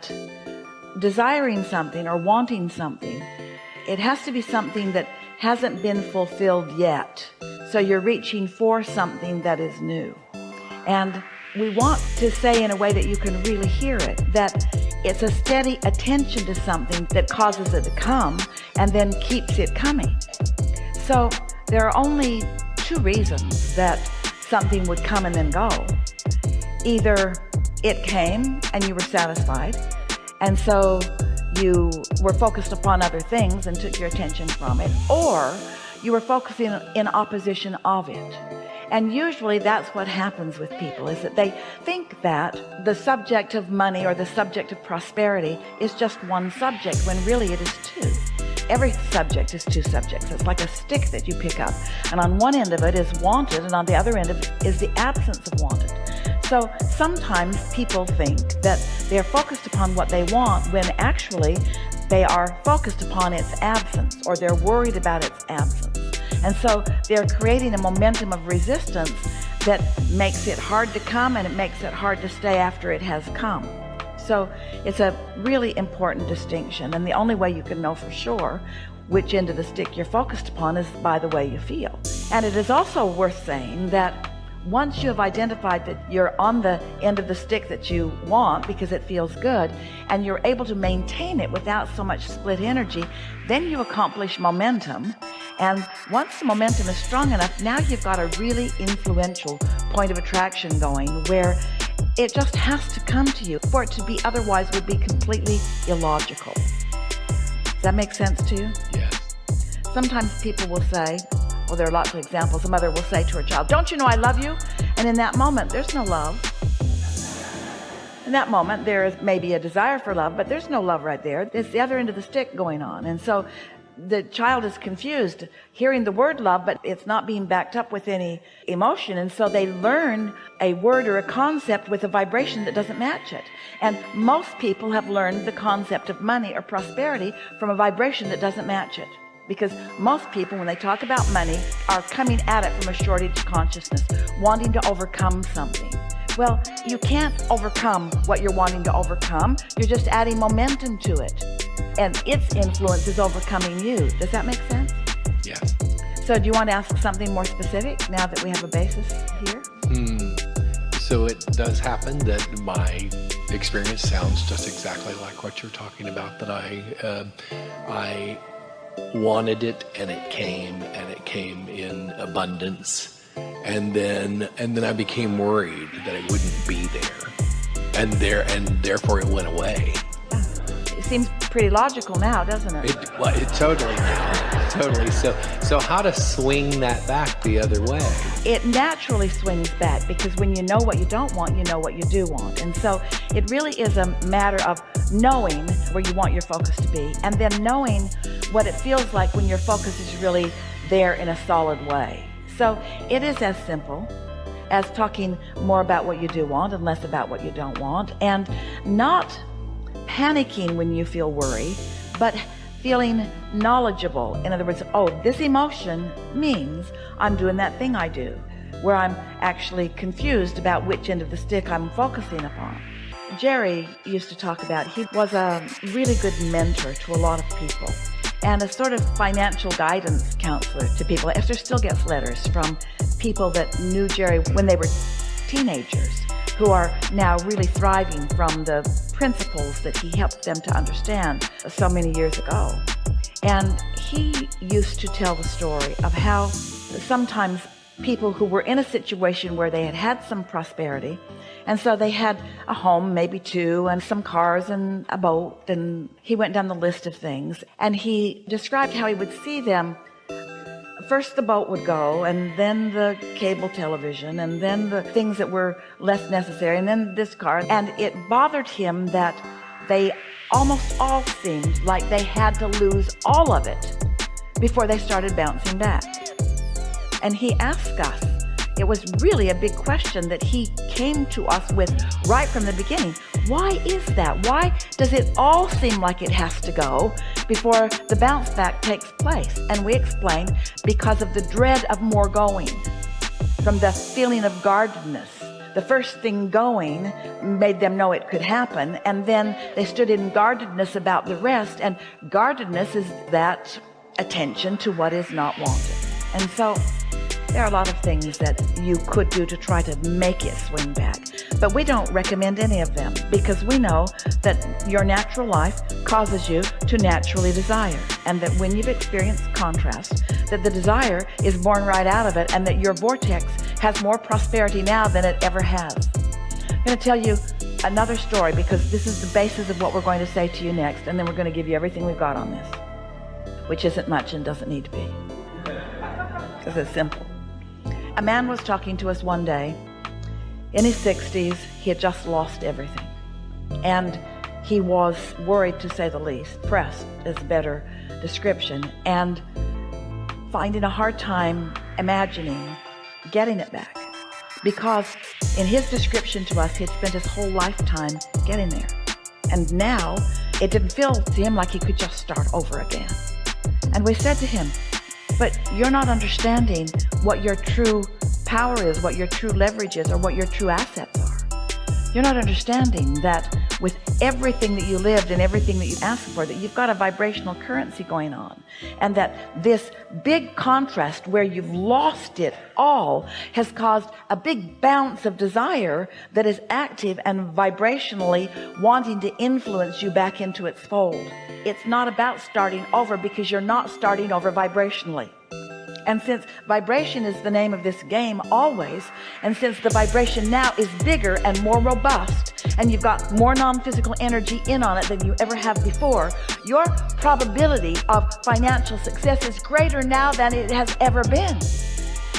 that desiring something or wanting something, it has to be something that hasn't been fulfilled yet. So you're reaching for something that is new. And we want to say in a way that you can really hear it, that it's a steady attention to something that causes it to come and then keeps it coming. So there are only two reasons that something would come and then go. Either it came and you were satisfied, and so you were focused upon other things and took your attention from it, or you were focusing in opposition of it. And usually that's what happens with people, is that they think that the subject of money or the subject of prosperity is just one subject, when really it is two. Every subject is two subjects. It's like a stick that you pick up, and on one end of it is wanted, and on the other end of it is the absence of wanted. So sometimes people think that they're focused upon what they want, when actually they are focused upon its absence, or they're worried about its absence. And so they're creating a momentum of resistance that makes it hard to come, and it makes it hard to stay after it has come. So it's a really important distinction, and the only way you can know for sure which end of the stick you're focused upon is by the way you feel. And it is also worth saying that once you have identified that you're on the end of the stick that you want because it feels good, and you're able to maintain it without so much split energy, then you accomplish momentum. And once the momentum is strong enough, now you've got a really influential point of attraction going, where it just has to come to you. For it to be otherwise would be completely illogical. Does that make sense to you? Yes. Sometimes people will say, well, there are lots of examples. A mother will say to her child, "Don't you know I love you?" And in that moment, there's no love. In that moment, there is maybe a desire for love, but there's no love right there. It's the other end of the stick going on. And so the child is confused, hearing the word love, but it's not being backed up with any emotion. And so they learn a word or a concept with a vibration that doesn't match it. And most people have learned the concept of money or prosperity from a vibration that doesn't match it. Because most people, when they talk about money, are coming at it from a shortage consciousness, wanting to overcome something. Well, you can't overcome what you're wanting to overcome. You're just adding momentum to it. And its influence is overcoming you. Does that make sense? Yes. So do you want to ask something more specific now that we have a basis here? So it does happen that my experience sounds just exactly like what you're talking about, that I wanted it, and it came in abundance, and then I became worried that it wouldn't be there, and therefore it went away. Yeah. It seems pretty logical now, doesn't it? It totally. So how to swing that back the other way? It naturally swings back, because when you know what you don't want, you know what you do want. And so it really is a matter of knowing where you want your focus to be, and then knowing what it feels like when your focus is really there in a solid way. So it is as simple as talking more about what you do want and less about what you don't want, and not panicking when you feel worry, but feeling knowledgeable. In other words, oh, this emotion means I'm doing that thing I do, where I'm actually confused about which end of the stick I'm focusing upon. Jerry used to talk about, he was a really good mentor to a lot of people, and a sort of financial guidance counselor to people. Esther still gets letters from people that knew Jerry when they were teenagers, who are now really thriving from the principles that he helped them to understand so many years ago. And he used to tell the story of how sometimes people who were in a situation where they had had some prosperity, and so they had a home, maybe two, and some cars and a boat, and he went down the list of things, and he described how he would see them. First the boat would go, and then the cable television, and then the things that were less necessary, and then this car. And it bothered him that they almost all seemed like they had to lose all of it before they started bouncing back. And he asked us, it was really a big question that he came to us with right from the beginning. Why is that? Why does it all seem like it has to go before the bounce back takes place? And we explained, because of the dread of more going, from the feeling of guardedness the first thing going made them know it could happen, and then they stood in guardedness about the rest. And guardedness is that attention to what is not wanted. And so there are a lot of things that you could do to try to make it swing back, but we don't recommend any of them, because we know that your natural life causes you to naturally desire, and that when you've experienced contrast, that the desire is born right out of it, and that your vortex has more prosperity now than it ever has. I'm going to tell you another story, because this is the basis of what we're going to say to you next, and then we're going to give you everything we've got on this, which isn't much and doesn't need to be, because it's simple. A man was talking to us one day in his 60s. He had just lost everything, and he was worried, to say the least. Pressed is a better description, and finding a hard time imagining getting it back, because in his description to us, he had spent his whole lifetime getting there, and now it didn't feel to him like he could just start over again. And we said to him, but you're not understanding what your true power is, what your true leverage is, or what your true assets are. You're not understanding that with everything that you lived and everything that you asked for, that you've got a vibrational currency going on, and that this big contrast where you've lost it all has caused a big bounce of desire that is active and vibrationally wanting to influence you back into its fold. It's not about starting over, because you're not starting over vibrationally. And since vibration is the name of this game always, and since the vibration now is bigger and more robust, and you've got more non-physical energy in on it than you ever have before, your probability of financial success is greater now than it has ever been.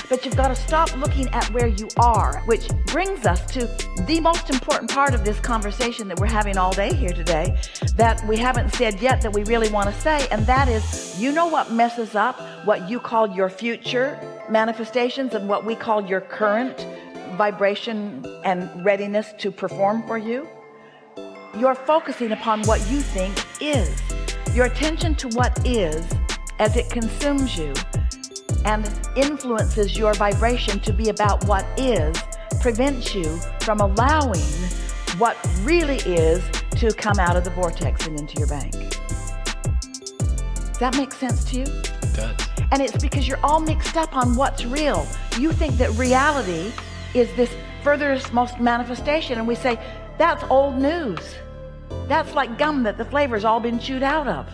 But you've got to stop looking at where you are, which brings us to the most important part of this conversation that we're having all day here today, that we haven't said yet that we really want to say, and that is, you know what messes up what you call your future manifestations and what we call your current vibration and readiness to perform for you? You're focusing upon what you think is. Your attention to what is, as it consumes you and influences your vibration to be about what is, prevents you from allowing what really is to come out of the vortex and into your bank. Does that make sense to you? It does. And it's because you're all mixed up on what's real. You think that reality is this furthest most manifestation, and we say, that's old news. That's like gum that the flavor's all been chewed out of.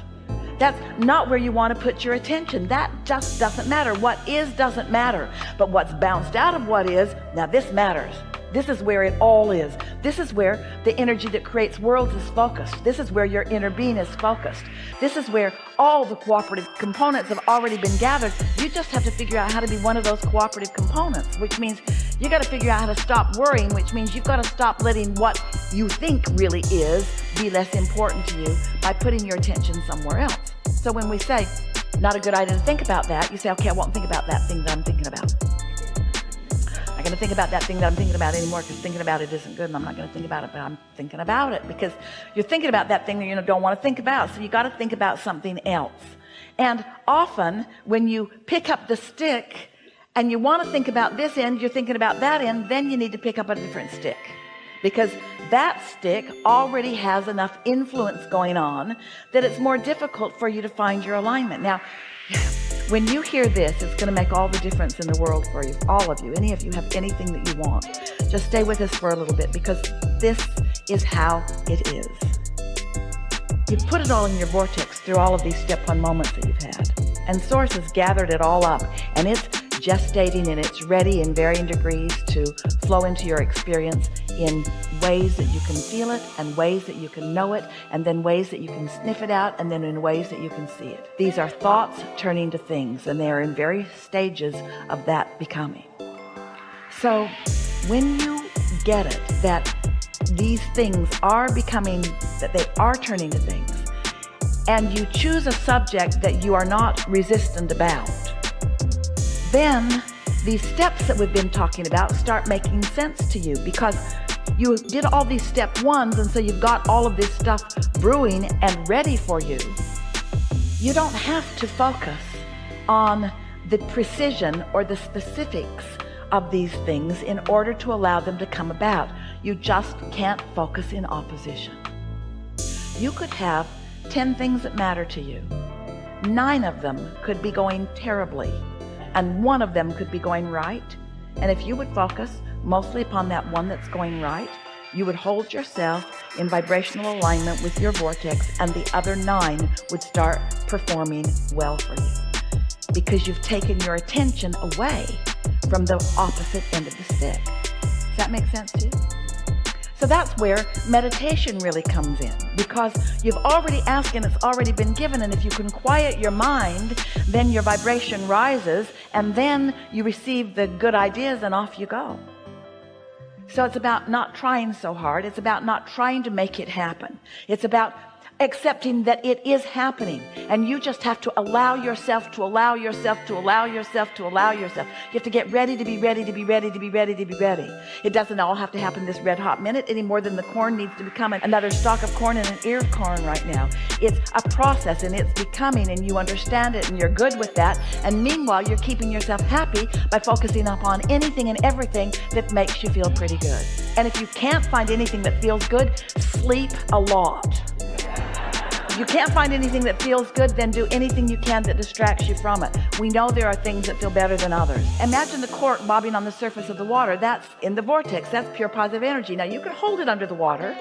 That's not where you want to put your attention. That just doesn't matter. What is doesn't matter. But what's bounced out of what is, now this matters. This is where it all is. This is where the energy that creates worlds is focused. This is where your inner being is focused. This is where all the cooperative components have already been gathered. You just have to figure out how to be one of those cooperative components, which means you got to figure out how to stop worrying, which means you've got to stop letting what you think really is be less important to you by putting your attention somewhere else. So when we say, not a good idea to think about that, you say, okay, I won't think about that thing that I'm thinking about. I'm not going to think about that thing that I'm thinking about anymore, because thinking about it isn't good, and I'm not going to think about it, but I'm thinking about it, because you're thinking about that thing that you don't want to think about. So you got to think about something else. And often when you pick up the stick and you want to think about this end, you're thinking about that end, then you need to pick up a different stick, because that stick already has enough influence going on that it's more difficult for you to find your alignment. Now, when you hear this, it's going to make all the difference in the world for you, all of you. Any of you have anything that you want, just stay with us for a little bit, because this is how it is. You put it all in your vortex through all of these step one moments that you've had, and Source has gathered it all up, and it's gestating, and it's ready in varying degrees to flow into your experience in ways that you can feel it, and ways that you can know it, and then ways that you can sniff it out, and then in ways that you can see it. These are thoughts turning to things, and they are in various stages of that becoming. So when you get it, that these things are becoming, that they are turning to things, and you choose a subject that you are not resistant about, then these steps that we've been talking about start making sense to you, because you did all these step ones, and so you've got all of this stuff brewing and ready for you. You don't have to focus on the precision or the specifics of these things in order to allow them to come about. You just can't focus in opposition. You could have 10 things that matter to you. 9 of them could be going terribly, and 1 of them could be going right. And if you would focus mostly upon that one that's going right, you would hold yourself in vibrational alignment with your vortex, and the other 9 would start performing well for you, because you've taken your attention away from the opposite end of the stick. Does that make sense to you? So that's where meditation really comes in, because you've already asked and it's already been given. And if you can quiet your mind, then your vibration rises, and then you receive the good ideas and off you go. So it's about not trying so hard. It's about not trying to make it happen. It's about accepting that it is happening, and you just have to allow yourself to allow yourself to allow yourself to allow yourself. You have to get ready to be ready to be ready to be ready to be ready. It doesn't all have to happen this red hot minute any more than the corn needs to become another stalk of corn and an ear of corn right now. It's a process, and it's becoming, and you understand it, and you're good with that. And meanwhile, you're keeping yourself happy by focusing upon anything and everything that makes you feel pretty good. And if you can't find anything that feels good, sleep a lot. If you can't find anything that feels good, then do anything you can that distracts you from it. We know there are things that feel better than others. Imagine the cork bobbing on the surface of the water. That's in the vortex. That's pure positive energy. Now, you can hold it under the water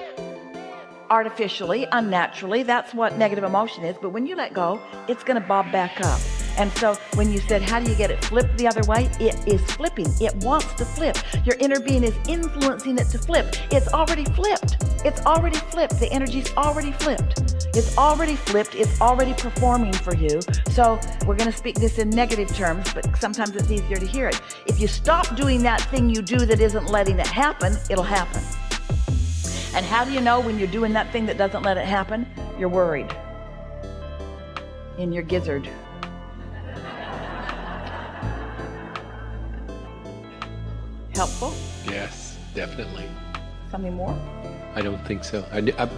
artificially, unnaturally. That's what negative emotion is. But when you let go, it's going to bob back up. And so when you said, how do you get it flipped the other way? It is flipping. It wants to flip. Your inner being is influencing it to flip. It's already flipped. It's already flipped. The energy's already flipped. It's already flipped. It's already performing for you. So we're going to speak this in negative terms, but sometimes it's easier to hear it. If you stop doing that thing you do that isn't letting it happen, it'll happen. And how do you know when you're doing that thing that doesn't let it happen? You're worried in your gizzard. Helpful? Yes, definitely. Something more? I don't think so.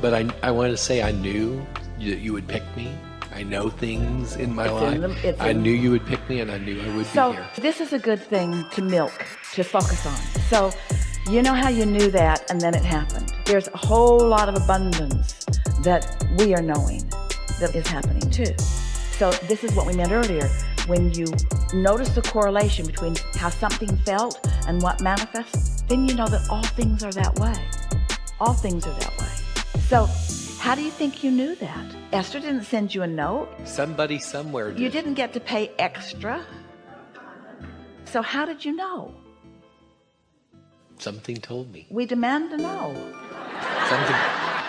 But I want to say I knew that you would pick me. I know things in my life. I knew you would pick me, and I knew I would be here. So this is a good thing to milk, to focus on. So you know how you knew that, and then it happened. There's a whole lot of abundance that we are knowing that is happening too. So this is what we meant earlier. When you notice the correlation between how something felt and what manifests, then you know that all things are that way. All things are that way. So how do you think you knew that? Esther didn't send you a note. Somebody somewhere did. You didn't get to pay extra. So how did you know? Something told me. We demand to know. Something.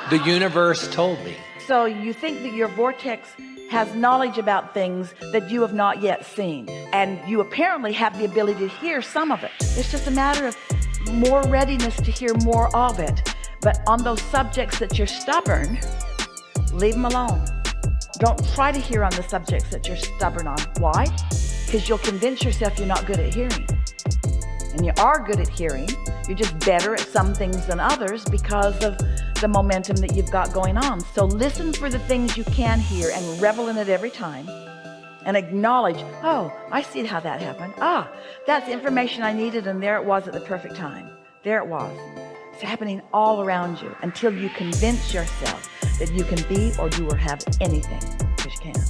The universe told me. So you think that your vortex has knowledge about things that you have not yet seen, and you apparently have the ability to hear some of it. It's just a matter of more readiness to hear more of it. But on those subjects that you're stubborn, leave them alone. Don't try to hear on the subjects that you're stubborn on. Why? Because you'll convince yourself you're not good at hearing. And you are good at hearing. You're just better at some things than others because of the momentum that you've got going on. So listen for the things you can hear and revel in it every time, and acknowledge, oh, I see how that happened. Ah, that's information I needed, and there it was at the perfect time. There it was. It's happening all around you until you convince yourself that you can be or do or have anything, because you can.